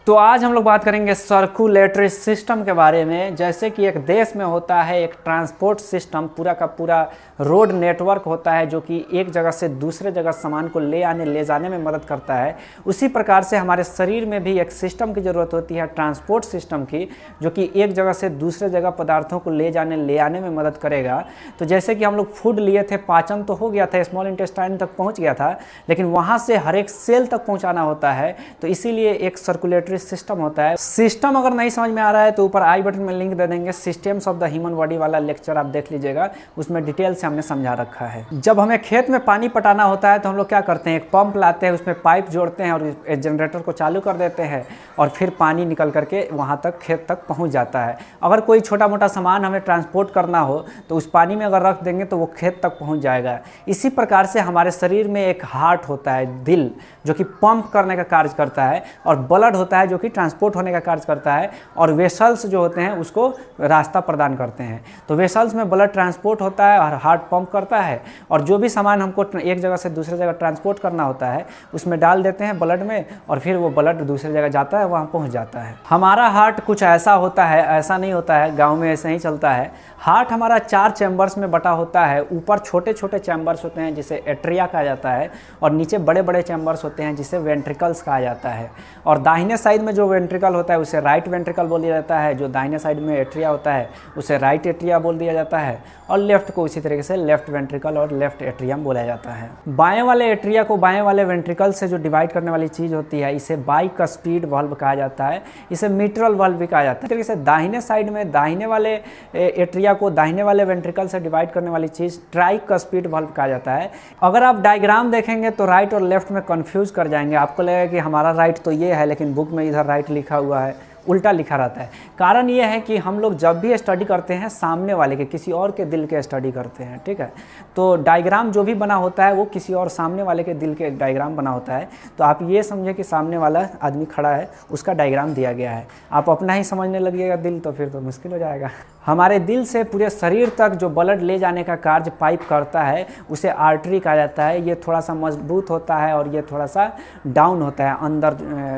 तो आज हम लोग बात करेंगे सर्कुलेटरी सिस्टम के बारे में। जैसे कि एक देश में होता है एक ट्रांसपोर्ट सिस्टम, पूरा का पूरा रोड नेटवर्क होता है जो कि एक जगह से दूसरे जगह सामान को ले जाने में मदद करता है। उसी प्रकार से हमारे शरीर में भी एक सिस्टम की ज़रूरत होती है, ट्रांसपोर्ट सिस्टम की, जो कि एक जगह से दूसरे जगह पदार्थों को ले आने में मदद करेगा। तो जैसे कि हम लोग फूड लिए थे, पाचन तो हो गया था, स्मॉल इंटेस्टाइन तक पहुँच गया था, लेकिन वहाँ से हर एक सेल तक पहुँचाना होता है। तो इसीलिए एक सर्कुलेटरी सिस्टम होता है। सिस्टम अगर नहीं समझ में आ रहा है तो ऊपर आई बटन में लिंक दे देंगे, systems of the human body वाला लेक्चर आप देख लीजिएगा, उसमें डिटेल से हमने समझा रखा है। जब हमें खेत में पानी पटाना होता है तो हम लोग क्या करते हैं, एक पंप लाते हैं, उसमें पाइप जोड़ते हैं और एक जनरेटर को चालू कर देते हैं और फिर पानी निकल करके वहाँ तक खेत तक पहुँच जाता है। अगर कोई छोटा मोटा सामान हमें ट्रांसपोर्ट करना हो तो उस पानी में अगर रख देंगे तो वो खेत तक पहुँच जाएगा। इसी प्रकार से हमारे शरीर में एक हार्ट होता है, दिल, जो कि पंप करने का कार्य करता है, और ब्लड होता है जो कि ट्रांसपोर्ट होने का कार्य करता है, और वेसल्स जो होते हैं उसको रास्ता प्रदान करते हैं। तो वेसल्स में ब्लड ट्रांसपोर्ट होता है और हार्ट पंप करता है, और जो भी सामान हमको एक जगह से दूसरे जगह ट्रांसपोर्ट करना होता है उसमें डाल देते हैं ब्लड में, और फिर वो ब्लड दूसरी जगह जाता है, वहाँ पहुँच जाता है। हमारा हार्ट कुछ ऐसा होता है, ऐसा नहीं होता है, गाँव में ऐसे ही चलता है। हार्ट हमारा 4 चैम्बर्स में बटा होता है। ऊपर छोटे छोटे चैम्बर्स होते हैं जिसे एट्रिया कहा जाता है, और नीचे बड़े बड़े चैम्बर्स होते हैं जिसे वेंट्रिकल्स कहा जाता है। और दाहिने साइड में जो वेंट्रिकल होता है उसे राइट वेंट्रिकल बोल दिया जाता है, जो दाहिने साइड में एट्रिया होता है उसे राइट एट्रिया बोल दिया जाता है, और लेफ्ट को इसी तरीके से लेफ्ट वेंट्रिकल और लेफ्ट एट्रियम बोला जाता है। बाएं वाले एट्रिया को बाएं वाले वेंट्रिकल से जो डिवाइड करने वाली चीज़ होती है इसे बाइकस्पिड वाल्व कहा जाता है, इसे मिट्रल वाल्व भी कहा जाता है। इस तरीके से दाहिने साइड में दाहिने वाले एट्रिया को दाहिने वाले वेंट्रिकल से डिवाइड करने वाली चीज़ ट्राइकस्पिड वाल्व कहा जाता है। अगर आप डायग्राम देखेंगे तो राइट और लेफ्ट में कंफ्यूज कर जाएंगे, आपको लगेगा कि हमारा राइट तो ये है लेकिन बुक में इधर राइट लिखा हुआ है, उल्टा लिखा रहता है। कारण ये है कि हम लोग जब भी स्टडी करते हैं सामने वाले के, किसी और के दिल के स्टडी करते हैं, ठीक है। तो डायग्राम जो भी बना होता है वो किसी और सामने वाले के दिल के डायग्राम बना होता है। तो आप ये समझे कि सामने वाला आदमी खड़ा है, उसका डायग्राम दिया गया है, आप अपना ही समझने लगिएगा दिल, तो फिर तो मुश्किल हो जाएगा। हमारे दिल से पूरे शरीर तक जो ब्लड ले जाने का कार्य पाइप करता है उसे आर्टरी कहा जाता है। ये थोड़ा सा मजबूत होता है और ये थोड़ा सा डाउन होता है, अंदर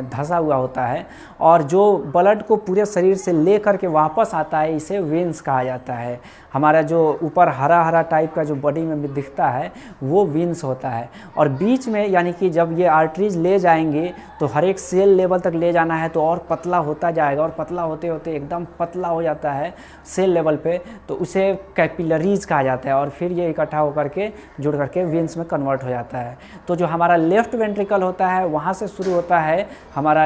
धंसा हुआ होता है, और जो ब्लड को पूरे शरीर से ले करके वापस आता है इसे वेन्स कहा जाता है। हमारा जो ऊपर हरा हरा टाइप का जो बॉडी में भी दिखता है वो वेन्स होता है, और बीच में यानी कि जब ये आर्टरीज ले जाएंगे तो हर एक सेल लेवल तक ले जाना है तो और पतला होता जाएगा, और पतला होते होते एकदम पतला हो जाता है सेल लेवल पे, तो उसे कैपिलरीज कहा जाता है, और फिर ये इकट्ठा होकर के जुड़ करके वेन्स में कन्वर्ट हो जाता है। तो जो हमारा लेफ्ट वेंट्रिकल होता है वहाँ से शुरू होता है हमारा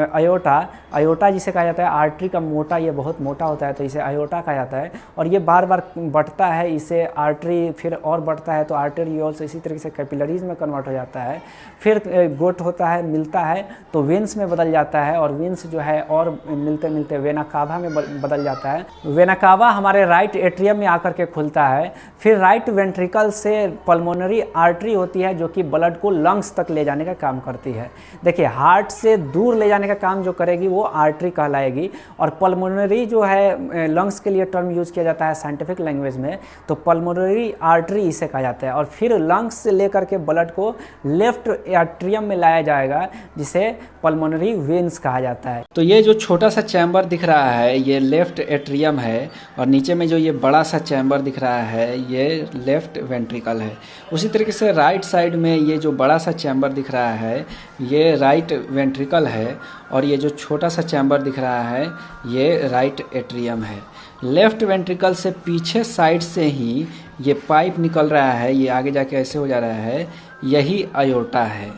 अयोटा जिसे कहा जाता है। आर्टरी का मोटा, ये बहुत मोटा होता है तो इसे अयोटा कहा जाता है, और ये बार बार बढ़ता है, इसे आर्टरी फिर और बढ़ता है तो आर्टेरियोल्स, इसी तरीके से कैपिलरीज में कन्वर्ट हो जाता है। फिर गोट होता है, मिलता है तो वेन्स में बदल जाता है, और वेन्स जो है और मिलते मिलते वेना कावा में बदल जाता है। वेना कावा हमारे राइट एट्रियम में आकर के खुलता है। फिर राइट वेंट्रिकल से पल्मोनरी आर्टरी होती है जो कि ब्लड को लंग्स तक ले जाने का काम करती है। देखिए, हार्ट से दूर ले जाने का काम जो करेगी वो आर्टरी कहलाएगी, और पल्मोनरी जो है लंग्स के लिए टर्म यूज किया जाता है साइंटिफिक लैंग्वेज में, तो पल्मोनरी आर्टरी इसे कहा जाता है। और फिर लंग्स से लेकर के ब्लड को लेफ्ट एट्रियम में लाया जाएगा जिसे पल्मोनरी वेन्स कहा जाता है। तो ये जो छोटा सा चैम्बर दिख रहा है ये लेफ्ट एट्रियम है, और नीचे में जो ये बड़ा सा चैम्बर दिख रहा है ये लेफ्ट वेंट्रिकल है। उसी तरीके से राइट साइड में ये जो बड़ा सा चैम्बर दिख रहा है ये राइट वेंट्रिकल है, और ये जो छोटा सा चैम्बर दिख रहा है ये राइट एट्रियम है। लेफ्ट वेंट्रिकल से पीछे साइड से ही ये पाइप निकल रहा है, ये आगे जाके ऐसे हो जा रहा है, यही अयोटा है।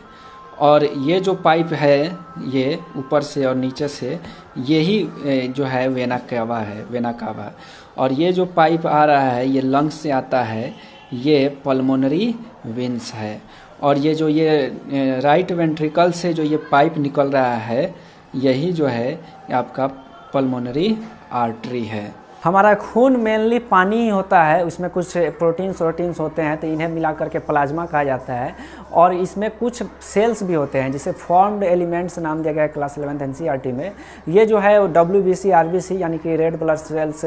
और ये जो पाइप है ये ऊपर से और नीचे से यही जो है वेना कावा है, वेना कावा। और ये जो पाइप आ रहा है ये लंग्स से आता है, ये पल्मोनरी वेन्स है। और ये जो ये राइट वेंट्रिकल से जो ये पाइप निकल रहा है यही जो है आपका पल्मोनरी आर्टरी है। हमारा खून मेनली पानी ही होता है, उसमें कुछ प्रोटीन्स होते हैं, तो इन्हें मिला करके प्लाज्मा कहा जाता है। और इसमें कुछ सेल्स भी होते हैं जिसे फॉर्म्ड एलिमेंट्स नाम दिया गया है क्लास 11th एनसीईआरटी में। ये जो है WBC RBC यानी कि red blood cells,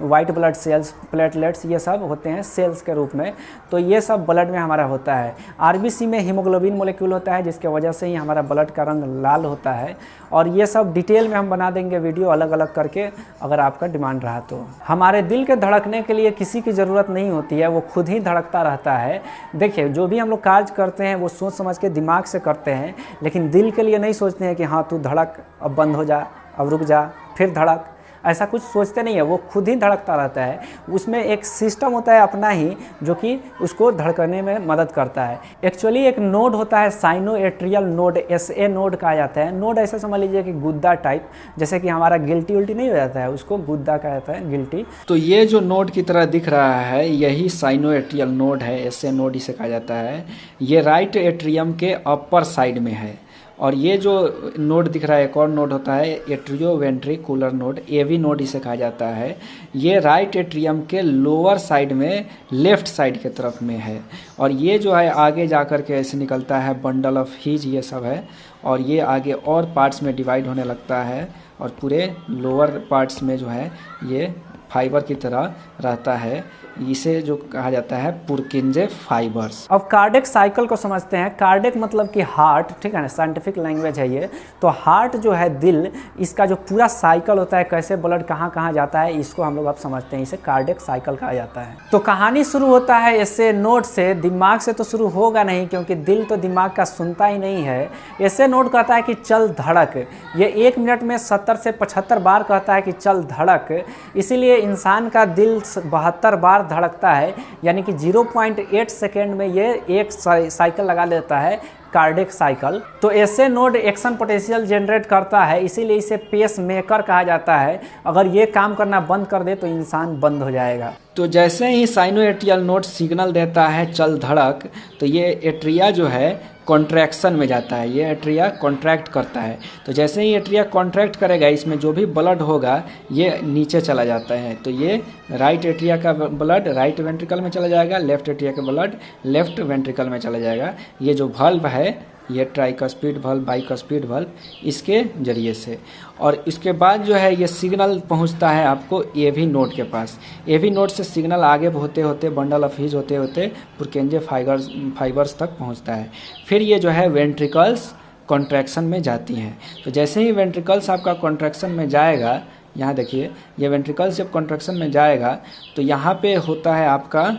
white blood cells, platelets, ये सब होते हैं सेल्स के रूप में। तो ये सब ब्लड में हमारा होता है। RBC में हीमोग्लोबिन मोलिक्यूल होता है जिसके वजह से ही हमारा ब्लड का रंग लाल होता है। और ये सब डिटेल में हम बना देंगे वीडियो अलग अलग करके, अगर आपका डिमांड रहा तो। हमारे दिल के धड़कने के लिए किसी की ज़रूरत नहीं होती है, वो खुद ही धड़कता रहता है। देखिए, जो भी हम लोग कार्य करते हैं वो सोच समझ के दिमाग से करते हैं, लेकिन दिल के लिए नहीं सोचते हैं कि हाँ तू धड़क, अब बंद हो जा, अब रुक जा, फिर धड़क। ऐसा कुछ सोचते नहीं है, वो खुद ही धड़कता रहता है। उसमें एक सिस्टम होता है अपना ही जो कि उसको धड़कने में मदद करता है। एक्चुअली एक नोड होता है साइनोएट्रियल नोड, SA नोड कहा जाता है। नोड ऐसा समझ लीजिए कि गुद्दा टाइप, जैसे कि हमारा गिल्टी उल्टी नहीं हो जाता है, उसको गुद्दा कहा जाता है, गिल्टी। तो ये जो नोड की तरह दिख रहा है यही साइनोएट्रियल नोड है, SA नोड इसे कहा जाता है। ये राइट एट्रियम के अपर साइड में है। और ये जो नोड दिख रहा है एक और नोड होता है एट्रियोवेंट्रिकुलर नोड, AV नोड इसे कहा जाता है। ये राइट एट्रियम के लोअर साइड में लेफ्ट साइड के तरफ में है। और ये जो है आगे जा कर के ऐसे निकलता है, बंडल ऑफ हीज ये सब है। और ये आगे और पार्ट्स में डिवाइड होने लगता है और पूरे लोअर पार्ट्स में जो है ये फाइबर की तरह रहता है। इसे जो कहा जाता है पुरकिंजे फाइबर्स। अब कार्डियक साइकिल को समझते हैं। कार्डियक मतलब कि हार्ट, ठीक है ना, साइंटिफिक लैंग्वेज है ये। तो हार्ट जो है दिल, इसका जो पूरा साइकिल होता है, कैसे ब्लड कहाँ कहाँ जाता है, इसको हम लोग अब समझते हैं। इसे कार्डियक साइकिल कहा जाता है। तो कहानी शुरू होता है ऐसे नोट से, दिमाग से तो शुरू होगा नहीं क्योंकि दिल तो दिमाग का सुनता ही नहीं है। ऐसे नोट कहता है कि चल धड़क। ये 1 मिनट में 70 से 75 बार कहता है कि चल धड़क। इसीलिए इंसान का दिल 72 बार धड़कता है, यानी कि 0.8 सेकेंड में ये एक साइकिल लगा देता है, कार्डियक साइकिल। तो ऐसे नोड एक्शन पोटेंशियल जनरेट करता है, इसीलिए इसे पेस मेकर कहा जाता है। अगर ये काम करना बंद कर दे तो इंसान बंद हो जाएगा। तो जैसे ही साइनोएट्रियल नोड सिग्नल देता है चल धड़क, तो ये एट्रिया जो है कॉन्ट्रैक्शन में जाता है, ये एट्रिया कॉन्ट्रैक्ट करता है। तो जैसे ही एट्रिया कॉन्ट्रैक्ट करेगा, इसमें जो भी ब्लड होगा ये नीचे चला जाता है। तो ये राइट एट्रिया का ब्लड राइट वेंट्रिकल में चला जाएगा, लेफ्ट एट्रिया का ब्लड लेफ्ट वेंट्रिकल में चला जाएगा। ये जो वाल्व है ये ट्राइकस्पिड वाल्व, बाइकस्पिड वाल्व, इसके जरिए से। और इसके बाद जो है ये सिग्नल पहुंचता है आपको AV नोड के पास। AV नोड से सिग्नल आगे होते होते बंडल ऑफ हीज होते होते पुरकिंजे फाइबर्स तक पहुंचता है। फिर ये जो है वेंट्रिकल्स कॉन्ट्रैक्शन में जाती हैं। तो जैसे ही वेंट्रिकल्स आपका कॉन्ट्रैक्शन में जाएगा, यहाँ देखिए ये वेंट्रिकल्स जब कॉन्ट्रैक्शन में जाएगा तो यहाँ पे होता है आपका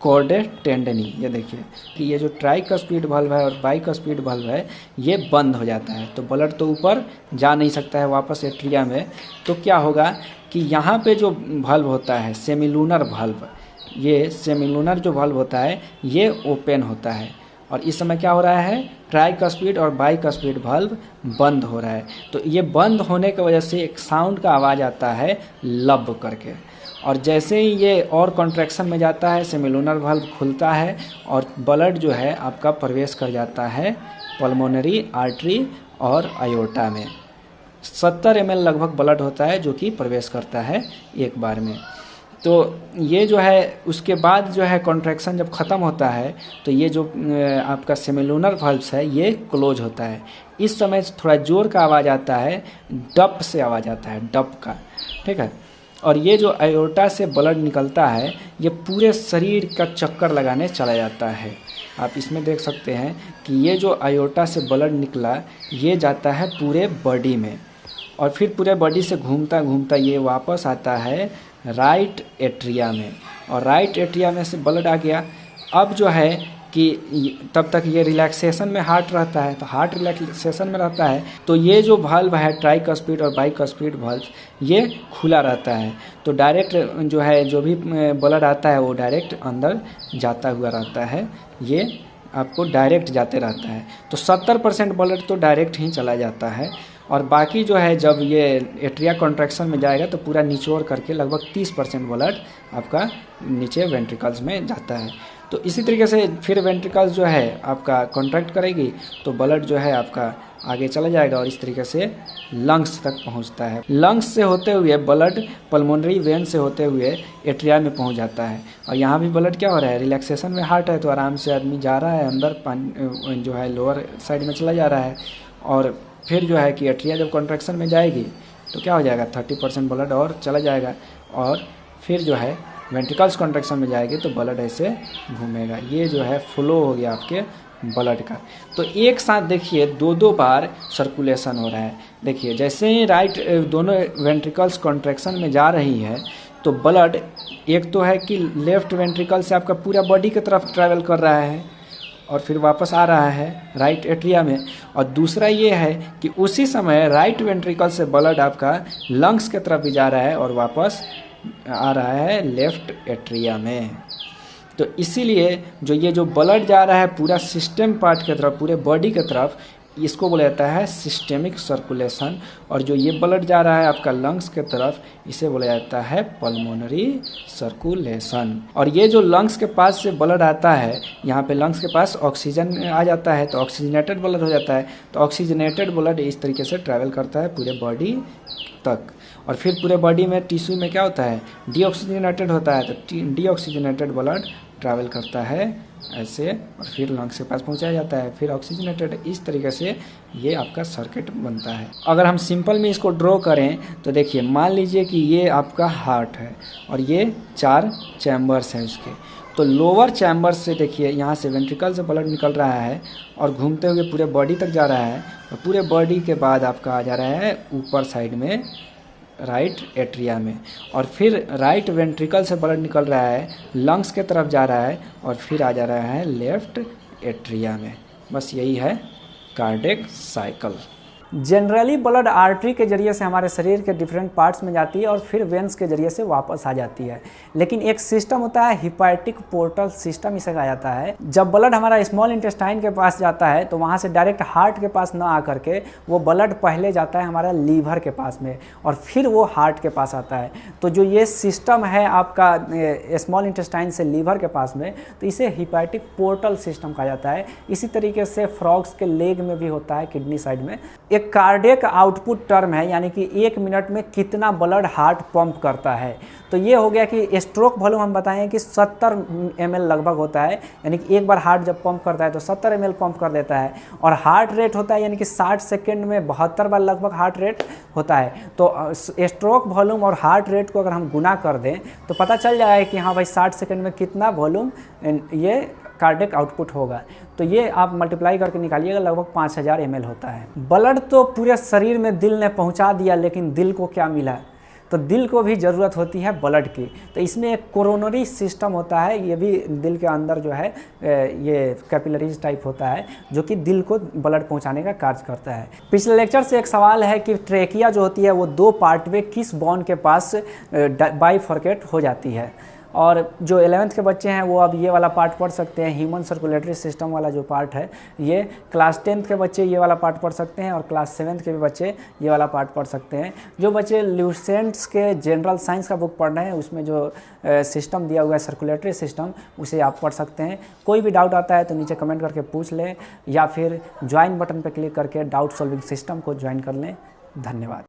कॉर्डे टेंडनी। ये देखिए कि ये जो ट्राइकस्पिड वाल्व है और बाइकस्पिड वाल्व है ये बंद हो जाता है। तो ब्लड तो ऊपर जा नहीं सकता है वापस एट्रिया में। तो क्या होगा कि यहाँ पे जो वाल्व होता है सेमिलूनर वाल्व, ये सेमिलूनर जो वाल्व होता है ये ओपन होता है। और इस समय क्या हो रहा है, ट्राइकस्पिड और बाइकस्पिड वाल्व बंद हो रहा है। तो ये बंद होने की वजह से एक साउंड का आवाज़ आता है लब करके। और जैसे ही ये और कॉन्ट्रैक्शन में जाता है, सेमिलूनर वाल्व खुलता है और ब्लड जो है आपका प्रवेश कर जाता है पल्मोनरी आर्टरी और आयोर्टा में। 70 ml लगभग ब्लड होता है जो कि प्रवेश करता है एक बार में। तो ये जो है उसके बाद जो है कॉन्ट्रैक्शन जब ख़त्म होता है तो ये जो आपका सेमिलूनर वाल्व्स है ये क्लोज होता है। इस समय थोड़ा जोर का आवाज़ आता है, डप से आवाज़ आता है, डप का, ठीक है। और ये जो आयोर्टा से ब्लड निकलता है ये पूरे शरीर का चक्कर लगाने चला जाता है। आप इसमें देख सकते हैं कि ये जो आयोर्टा से ब्लड निकला ये जाता है पूरे बॉडी में और फिर पूरे बॉडी से घूमता घूमता ये वापस आता है राइट एट्रिया में। और राइट एट्रिया में से ब्लड आ गया। अब जो है कि तब तक ये रिलैक्सेशन में हार्ट रहता है, तो हार्ट रिलैक्सेशन में रहता है तो ये जो वाल्व है ट्राइकस्पिड और बाइकस्पिड वाल्व ये खुला रहता है। तो डायरेक्ट जो है जो भी ब्लड आता है वो डायरेक्ट अंदर जाता हुआ रहता है, ये आपको डायरेक्ट जाते रहता है। तो 70% ब्लड तो डायरेक्ट ही चला जाता है और बाकी जो है जब ये एट्रिया कॉन्ट्रैक्शन में जाएगा तो पूरा निचोड़ करके लगभग 30% ब्लड आपका नीचे वेंट्रिकल्स में जाता है। तो इसी तरीके से फिर वेंट्रिकल्स जो है आपका कॉन्ट्रैक्ट करेगी तो ब्लड जो है आपका आगे चला जाएगा और इस तरीके से लंग्स तक पहुंचता है। लंग्स से होते हुए ब्लड पल्मोनरी वेन से होते हुए एट्रिया में पहुंच जाता है। और यहाँ भी ब्लड क्या हो रहा है, रिलैक्सेशन में हार्ट है तो आराम से आदमी जा रहा है अंदर, पानी जो है लोअर साइड में चला जा रहा है। और फिर जो है कि एट्रिया जब कॉन्ट्रैक्शन में जाएगी तो क्या हो जाएगा, 30% ब्लड और चला जाएगा। और फिर जो है वेंट्रिकल्स कॉन्ट्रैक्शन में जाएगी तो ब्लड ऐसे घूमेगा। ये जो है फ्लो हो गया आपके ब्लड का। तो एक साथ देखिए दो बार सर्कुलेशन हो रहा है। देखिए जैसे ही राइट दोनों वेंट्रिकल्स कॉन्ट्रैक्शन में जा रही है तो ब्लड एक तो है कि लेफ्ट वेंट्रिकल से आपका पूरा बॉडी की तरफ ट्रैवल कर रहा है और फिर वापस आ रहा है राइट एट्रिया में। और दूसरा ये है कि उसी समय राइट वेंट्रिकल से ब्लड आपका लंग्स की तरफ भी जा रहा है और वापस आ रहा है लेफ्ट एट्रिया में। तो इसीलिए जो ब्लड जा रहा है पूरा सिस्टम पार्ट की तरफ, पूरे बॉडी की तरफ, इसको बोला जाता है सिस्टेमिक सर्कुलेशन। और जो ये ब्लड जा रहा है आपका लंग्स के तरफ, इसे बोला जाता है पल्मोनरी सर्कुलेशन। और ये जो लंग्स के पास से ब्लड आता है, यहाँ पे लंग्स के पास ऑक्सीजन आ जाता है तो ऑक्सीजनेटेड ब्लड हो जाता है। तो ऑक्सीजनेटेड ब्लड इस तरीके से ट्रैवल करता है पूरे बॉडी तक। और फिर पूरे बॉडी में टिश्यू में क्या होता है, डीऑक्सीजनेटेड होता है। तो डीऑक्सीजनेटेड ब्लड ट्रैवल करता है ऐसे और फिर लंग्स के पास पहुंचाया जाता है, फिर ऑक्सीजनेटेड। इस तरीके से ये आपका सर्किट बनता है। अगर हम सिंपल में इसको ड्रॉ करें तो देखिए मान लीजिए कि ये आपका हार्ट है और ये 4 चैम्बर्स हैं उसके। तो लोअर चैम्बर से देखिए यहाँ से वेंट्रिकल से ब्लड निकल रहा है और घूमते हुए पूरे बॉडी तक जा रहा है। और पूरे बॉडी के बाद आपका आ जा रहा है ऊपर साइड में राइट एट्रिया में। और फिर राइट वेंट्रिकल से ब्लड निकल रहा है, लंग्स के तरफ जा रहा है और फिर आ जा रहा है लेफ्ट एट्रिया में। बस यही है cardiac cycle. Generally blood artery के जरिए से हमारे शरीर के डिफरेंट पार्ट्स में जाती है और फिर वेंस के जरिए से वापस आ जाती है। लेकिन एक सिस्टम होता है हिपैटिक पोर्टल सिस्टम, इसे कहा जाता है। जब ब्लड हमारा स्मॉल इंटेस्टाइन के पास जाता है तो वहाँ से डायरेक्ट हार्ट के पास ना आकर के वो ब्लड पहले जाता है हमारा लीवर के पास में और फिर वो हार्ट के पास आता है। तो जो ये सिस्टम है आपका स्मॉल इंटेस्टाइन से लीवर के पास में, तो इसे हिपैटिक पोर्टल सिस्टम कहा जाता है। इसी तरीके से फ्रॉग्स के लेग में भी होता है, किडनी साइड में। एक कार्डियक आउटपुट टर्म है, यानी कि 1 मिनट में कितना ब्लड हार्ट पंप करता है। तो ये हो गया कि स्ट्रोक वॉल्यूम हम बताएं कि 70 ml लगभग होता है, यानी कि एक बार हार्ट जब पंप करता है तो 70 ml पंप कर देता है। और हार्ट रेट होता है यानी कि 60 सेकेंड में 72 बार लगभग हार्ट रेट होता है। तो स्ट्रोक वॉल्यूम और हार्ट रेट को अगर हम गुना कर दें तो पता चल जाएगा कि हाँ भाई 60 सेकेंड में कितना वॉल्यूम ये कार्डियक आउटपुट होगा। तो ये आप मल्टीप्लाई करके निकालिएगा, लगभग 5000 ml होता है। ब्लड तो पूरे शरीर में दिल ने पहुंचा दिया, लेकिन दिल को क्या मिला? तो दिल को भी ज़रूरत होती है ब्लड की। तो इसमें एक कोरोनरी सिस्टम होता है, ये भी दिल के अंदर जो है ये कैपिलरीज टाइप होता है जो कि दिल को ब्लड पहुंचाने का कार्य करता है। पिछले लेक्चर से एक सवाल है कि ट्रेकिया जो होती है वो 2 पार्ट में किस बोन के पास बाइफर्केट हो जाती है। और जो 11th के बच्चे हैं वो अब ये वाला पार्ट पढ़ सकते हैं, ह्यूमन सर्कुलेटरी सिस्टम वाला जो पार्ट है ये। क्लास 10th के बच्चे ये वाला पार्ट पढ़ सकते हैं और क्लास 7th के भी बच्चे ये वाला पार्ट पढ़ सकते हैं। जो बच्चे ल्यूसेंट्स के जनरल साइंस का बुक पढ़ रहे हैं उसमें जो सिस्टम दिया हुआ है सर्कुलेटरी सिस्टम, उसे आप पढ़ सकते हैं। कोई भी डाउट आता है तो नीचे कमेंट करके पूछ लें या फिर ज्वाइन बटन पर क्लिक करके डाउट सॉल्विंग सिस्टम को ज्वाइन कर लें। धन्यवाद।